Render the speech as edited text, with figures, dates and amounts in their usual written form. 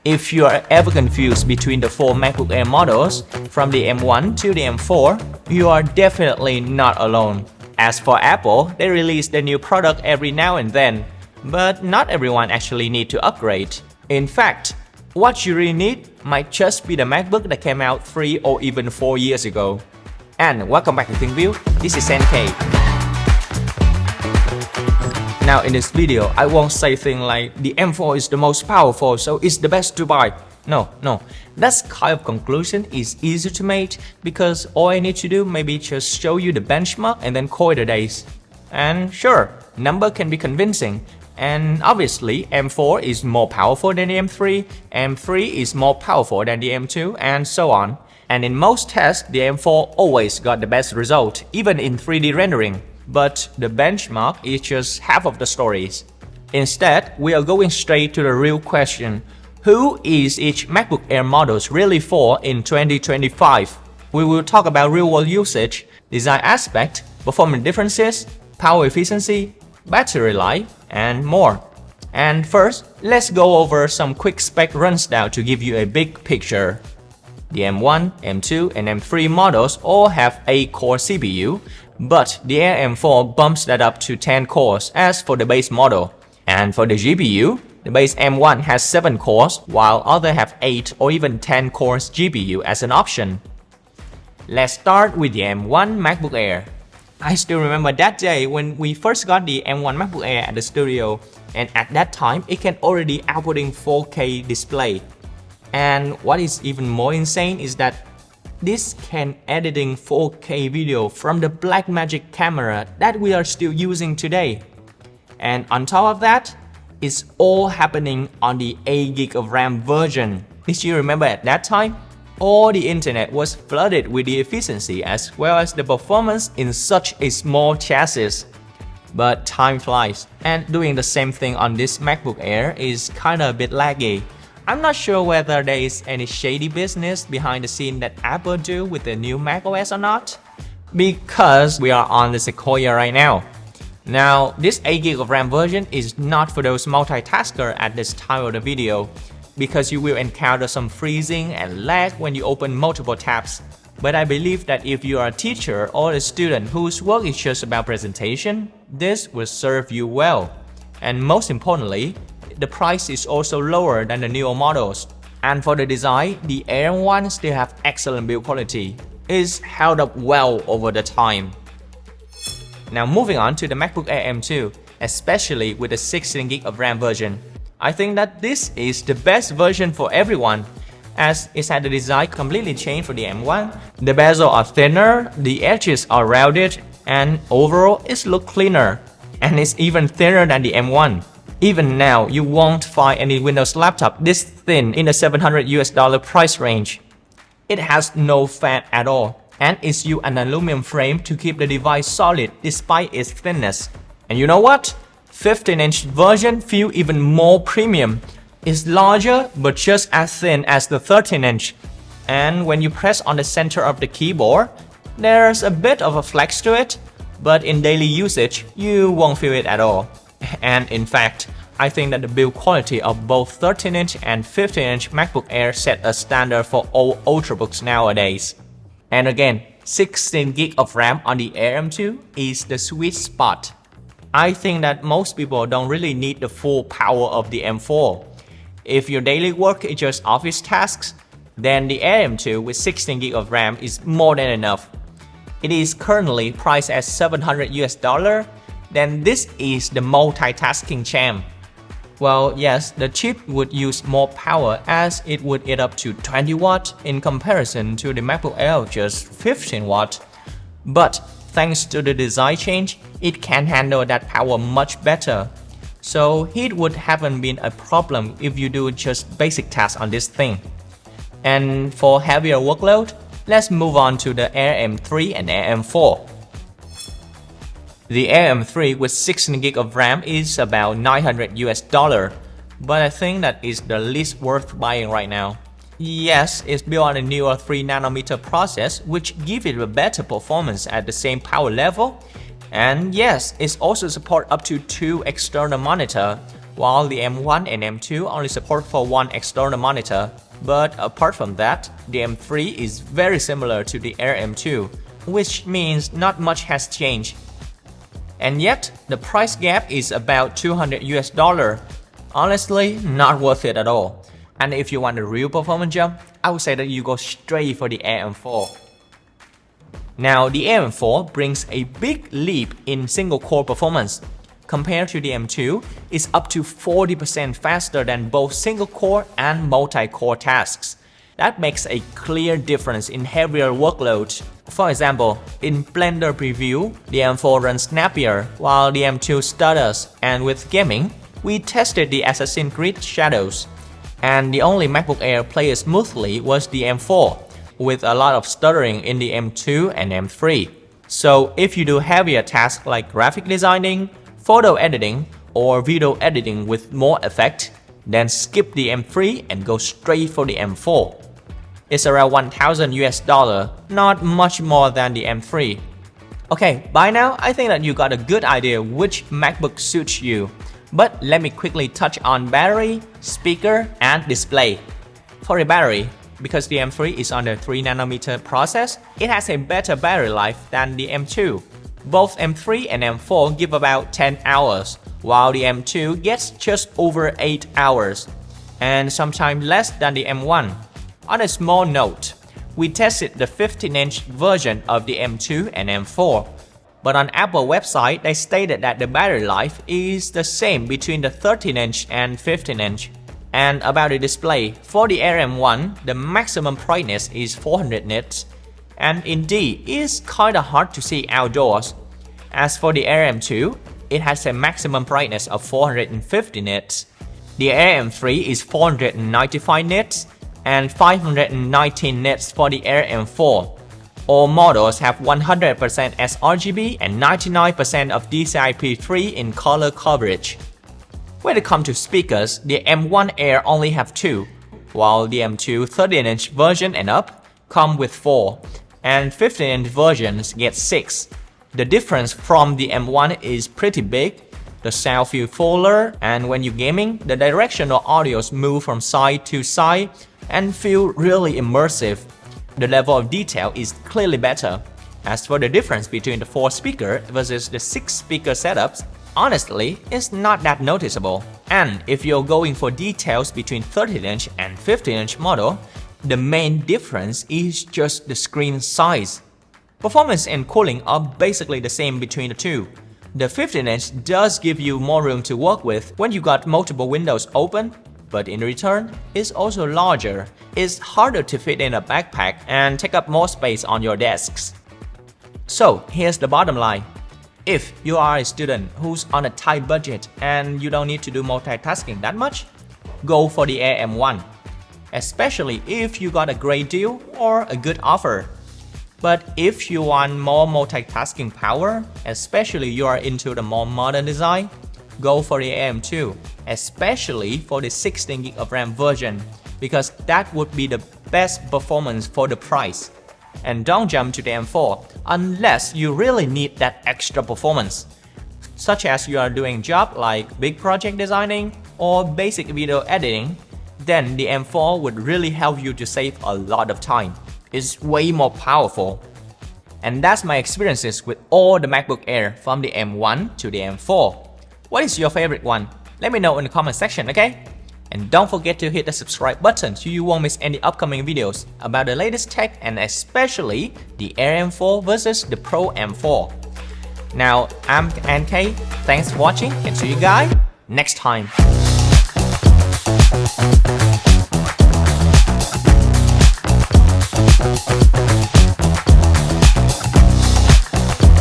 If you are ever confused between the four MacBook Air models, from the M1 to the M4, you are definitely not alone. As for Apple, they release their new product every now and then, but not everyone actually needs to upgrade. In fact, what you really need might just be the MacBook that came out 3 or even 4 years ago. And welcome back to ThinkView, this is NK. Now in this video, I won't say things like the M4 is the most powerful, so it's the best to buy. No, that kind of conclusion is easy to make because all I need to do maybe just show you the benchmark and then call it a day. And sure, number can be convincing. And obviously, M4 is more powerful than the M3, M3 is more powerful than the M2, and so on. And in most tests, the M4 always got the best result, even in 3D rendering. But the benchmark is just half of the stories. Instead, we are going straight to the real question. Who is each MacBook Air models really for in 2025? We will talk about real-world usage, design aspect, performance differences, power efficiency, battery life, and more. And first, let's go over some quick spec rundown to give you a big picture. The M1, M2, and M3 models all have 8-core CPU, but the Air M4 bumps that up to 10 cores as for the base model. And for the GPU, the base M1 has 7 cores, while others have 8 or even 10 cores GPU as an option. Let's start with the M1 MacBook Air. I still remember that day when we first got the M1 MacBook Air at the studio, and at that time it can already outputting 4K display. And what is even more insane is that this can editing 4K video from the Blackmagic camera that we are still using today. And on top of that, it's all happening on the 8GB of RAM version. Did you remember at that time? All the internet was flooded with the efficiency as well as the performance in such a small chassis. But time flies, and doing the same thing on this MacBook Air is kinda a bit laggy. I'm not sure whether there is any shady business behind the scene that Apple do with the new macOS or not, because we are on the Sequoia right now. Now, this 8GB of RAM version is not for those multitaskers at this time of the video, because you will encounter some freezing and lag when you open multiple tabs. But I believe that if you are a teacher or a student whose work is just about presentation, this will serve you well. And most importantly, the price is also lower than the newer models. And for the design, the Air M1 still have excellent build quality. It's held up well over the time. Now moving on to the MacBook Air M2, especially with the 16GB of RAM version. I think that this is the best version for everyone, as it had the design completely changed for the M1. The bezels are thinner, the edges are rounded, and overall it looks cleaner. And it's even thinner than the M1. Even now, you won't find any Windows laptop this thin in the $700 price range. It has no fan at all, and it's used an aluminum frame to keep the device solid despite its thinness. And you know what? 15-inch version feels even more premium. It's larger but just as thin as the 13-inch. And when you press on the center of the keyboard, there's a bit of a flex to it, but in daily usage, you won't feel it at all. And in fact, I think that the build quality of both 13-inch and 15-inch MacBook Air set a standard for all Ultrabooks nowadays. And again, 16GB of RAM on the Air M2 is the sweet spot. I think that most people don't really need the full power of the M4. If your daily work is just office tasks, then the Air M2 with 16GB of RAM is more than enough. It is currently priced at $700, then this is the multitasking champ. Well, yes, the chip would use more power as it would eat up to 20 watts in comparison to the MacBook Air just 15 watts. But thanks to the design change, it can handle that power much better. So heat would haven't been a problem if you do just basic tasks on this thing. And for heavier workload, let's move on to the Air M3 and Air M4. The Air M3 with 16GB of RAM is about $900, but I think that is the least worth buying right now. Yes, it's built on a newer 3nm process which gives it a better performance at the same power level. And yes, it also supports up to 2 external monitors, while the M1 and M2 only support for one external monitor. But apart from that, the M3 is very similar to the Air M2, which means not much has changed. And yet, the price gap is about $200. Honestly, not worth it at all. And if you want a real performance jump, I would say that you go straight for the Air M4. Now, the Air M4 brings a big leap in single-core performance. Compared to the M2, it's up to 40% faster than both single-core and multi-core tasks. That makes a clear difference in heavier workloads. For example, in Blender Preview, the M4 runs snappier while the M2 stutters, and with gaming, we tested the Assassin's Creed Shadows. And the only MacBook Air played smoothly was the M4, with a lot of stuttering in the M2 and M3. So if you do heavier tasks like graphic designing, photo editing, or video editing with more effect, then skip the M3 and go straight for the M4. It's around $1,000, not much more than the M3. Okay, by now I think that you got a good idea which MacBook suits you. But let me quickly touch on battery, speaker, and display. For the battery, because the M3 is on the 3nm process, it has a better battery life than the M2. Both M3 and M4 give about 10 hours, while the M2 gets just over 8 hours, and sometimes less than the M1. On a small note, we tested the 15-inch version of the M2 and M4, but on Apple website they stated that the battery life is the same between the 13-inch and 15-inch. And about the display, for the Air M1, the maximum brightness is 400 nits, and indeed it's kinda hard to see outdoors. As for the Air M2, it has a maximum brightness of 450 nits. The Air M3 is 495 nits, and 519 nits for the Air M4. All models have 100% sRGB and 99% of DCI-P3 in color coverage. When it comes to speakers, the M1 Air only have 2, while the M2 13-inch version and up come with 4, and 15-inch versions get 6. The difference from the M1 is pretty big. The sound feels fuller, and when you're gaming, the directional audios move from side to side and feel really immersive. The level of detail is clearly better. As for the difference between the 4-speaker versus the 6-speaker setups, honestly, it's not that noticeable. And if you're going for details between 13-inch and 15-inch model, the main difference is just the screen size. Performance and cooling are basically the same between the two. The 15-inch does give you more room to work with when you got multiple windows open, but in return, it's also larger. It's harder to fit in a backpack and take up more space on your desks. So here's the bottom line. If you are a student who's on a tight budget and you don't need to do multitasking that much, go for the Air M1, especially if you got a great deal or a good offer. But if you want more multitasking power, especially you are into the more modern design, go for the Air M2, especially for the 16GB of RAM version, because that would be the best performance for the price. And don't jump to the M4 unless you really need that extra performance, such as you are doing job like big project designing or basic video editing. Then the M4 would really help you to save a lot of time. It's way more powerful. And that's my experiences with all the MacBook Air from the M1 to the M4. What is your favorite one? Let me know in the comment section, okay? And don't forget to hit the subscribe button so you won't miss any upcoming videos about the latest tech and especially the Air M4 versus the Pro M4. Now, I'm NK, thanks for watching and see you guys next time.